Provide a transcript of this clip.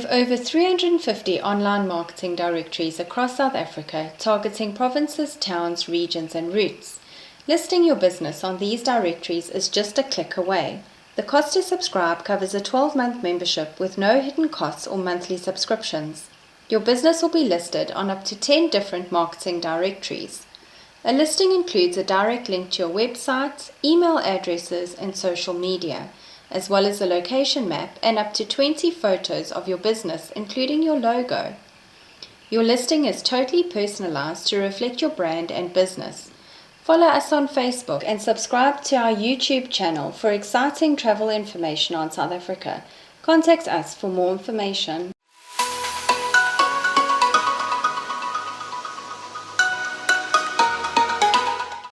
have over 350 online marketing directories across South Africa, targeting provinces, towns, regions, and routes. Listing your business on these directories is just a click away. The cost to subscribe covers a 12-month membership with no hidden costs or monthly subscriptions. Your business will be listed on up to 10 different marketing directories. A listing includes a direct link to your website, email addresses, and social media, as well as a location map and up to 20 photos of your business, including your logo. Your listing is totally personalized to reflect your brand and business. Follow us on Facebook and subscribe to our YouTube channel for exciting travel information on South Africa. Contact us for more information.